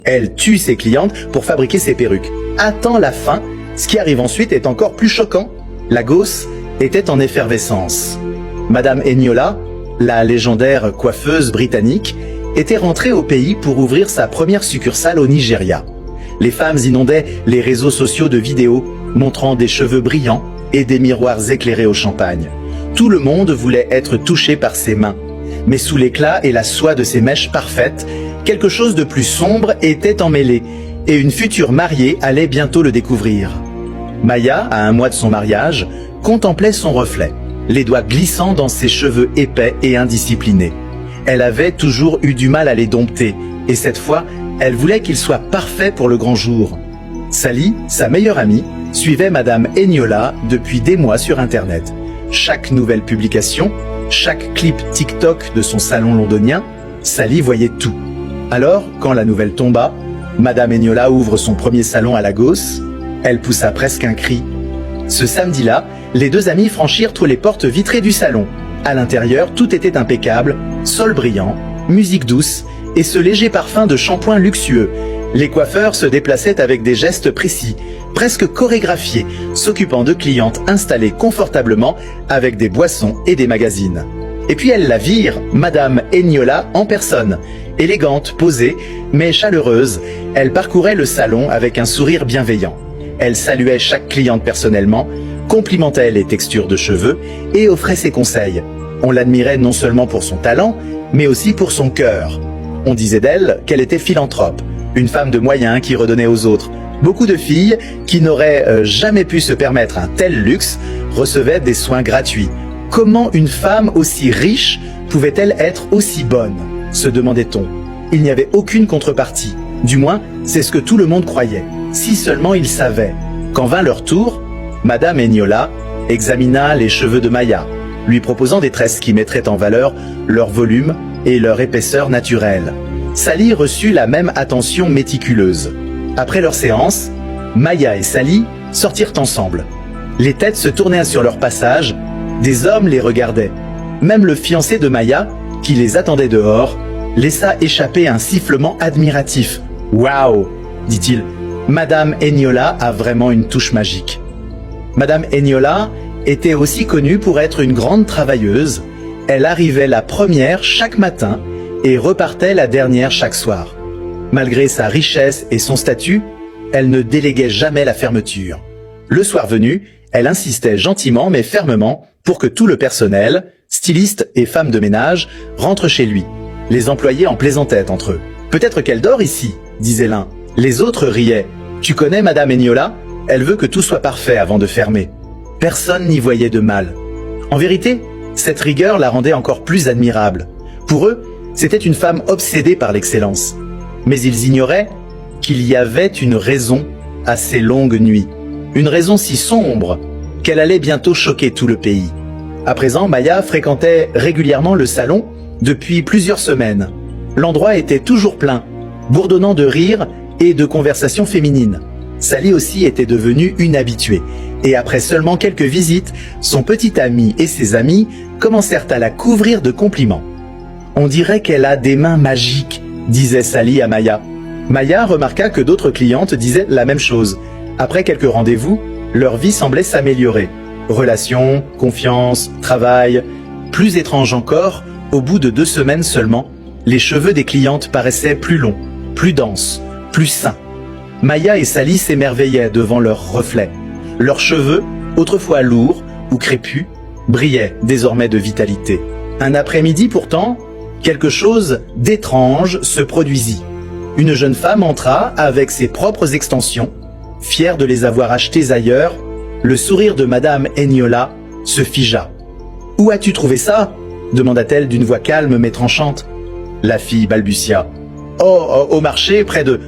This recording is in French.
Elle tue ses clientes pour fabriquer ses perruques. Attends la fin, ce qui arrive ensuite est encore plus choquant. La gosse était en effervescence. Madame Eniola, la légendaire coiffeuse britannique, était rentrée au pays pour ouvrir sa première succursale au Nigeria. Les femmes inondaient les réseaux sociaux de vidéos montrant des cheveux brillants et des miroirs éclairés au champagne. Tout le monde voulait être touché par ses mains. Mais sous l'éclat et la soie de ses mèches parfaites, quelque chose de plus sombre était emmêlé, et une future mariée allait bientôt le découvrir. Maya, à 1 mois de son mariage, contemplait son reflet, les doigts glissant dans ses cheveux épais et indisciplinés. Elle avait toujours eu du mal à les dompter, et cette fois, elle voulait qu'il soit parfait pour le grand jour. Sally, sa meilleure amie, suivait Madame Eniola depuis des mois sur Internet. Chaque nouvelle publication, chaque clip TikTok de son salon londonien, Sally voyait tout. Alors, quand la nouvelle tomba, Madame Eniola ouvre son premier salon à Lagos, elle poussa presque un cri. Ce samedi-là, les deux amies franchirent tous les portes vitrées du salon. À l'intérieur, tout était impeccable, sol brillant, musique douce et ce léger parfum de shampoing luxueux. Les coiffeurs se déplaçaient avec des gestes précis, presque chorégraphiés, s'occupant de clientes installées confortablement avec des boissons et des magazines. Et puis elles la virent, Madame Eniola en personne. Élégante, posée, mais chaleureuse, elle parcourait le salon avec un sourire bienveillant. Elle saluait chaque cliente personnellement, complimentait les textures de cheveux et offrait ses conseils. On l'admirait non seulement pour son talent, mais aussi pour son cœur. On disait d'elle qu'elle était philanthrope, une femme de moyens qui redonnait aux autres. Beaucoup de filles, qui n'auraient jamais pu se permettre un tel luxe, recevaient des soins gratuits. Comment une femme aussi riche pouvait-elle être aussi bonne ? Se demandait-on. Il n'y avait aucune contrepartie. Du moins, c'est ce que tout le monde croyait. Si seulement ils savaient. Quand vint leur tour, Madame Eniola examina les cheveux de Maya, lui proposant des tresses qui mettraient en valeur leur volume et leur épaisseur naturelle. Sally reçut la même attention méticuleuse. Après leur séance, Maya et Sally sortirent ensemble. Les têtes se tournaient sur leur passage, des hommes les regardaient. Même le fiancé de Maya, qui les attendait dehors, laissa échapper un sifflement admiratif. « Waouh !» dit-il. « Madame Eniola a vraiment une touche magique. » Madame Eniola était aussi connue pour être une grande travailleuse. Elle arrivait la première chaque matin et repartait la dernière chaque soir. Malgré sa richesse et son statut, elle ne déléguait jamais la fermeture. Le soir venu, elle insistait gentiment mais fermement pour que tout le personnel, stylistes et femmes de ménage, rentre chez lui. Les employés en plaisantaient entre eux. « Peut-être qu'elle dort ici », disait l'un. Les autres riaient. « Tu connais Madame Eniola ? Elle veut que tout soit parfait avant de fermer. » Personne n'y voyait de mal. En vérité, cette rigueur la rendait encore plus admirable. Pour eux, c'était une femme obsédée par l'excellence. Mais ils ignoraient qu'il y avait une raison à ces longues nuits. Une raison si sombre qu'elle allait bientôt choquer tout le pays. À présent, Maya fréquentait régulièrement le salon depuis plusieurs semaines. L'endroit était toujours plein, bourdonnant de rires et de conversations féminines. Sally aussi était devenue une habituée. Et après seulement quelques visites, son petit ami et ses amis commencèrent à la couvrir de compliments. « On dirait qu'elle a des mains magiques », disait Sally à Maya. Maya remarqua que d'autres clientes disaient la même chose. Après quelques rendez-vous, leur vie semblait s'améliorer. Relations, confiance, travail. Plus étrange encore, au bout de 2 semaines seulement, les cheveux des clientes paraissaient plus longs, plus denses, plus sains. Maya et Sally s'émerveillaient devant leurs reflets. Leurs cheveux, autrefois lourds ou crépus, brillaient désormais de vitalité. Un après-midi pourtant, quelque chose d'étrange se produisit. Une jeune femme entra avec ses propres extensions. Fière de les avoir achetées ailleurs, le sourire de Madame Eniola se figea. « Où as-tu trouvé ça ?» demanda-t-elle d'une voix calme mais tranchante. La fille balbutia. « Oh, au marché, près de...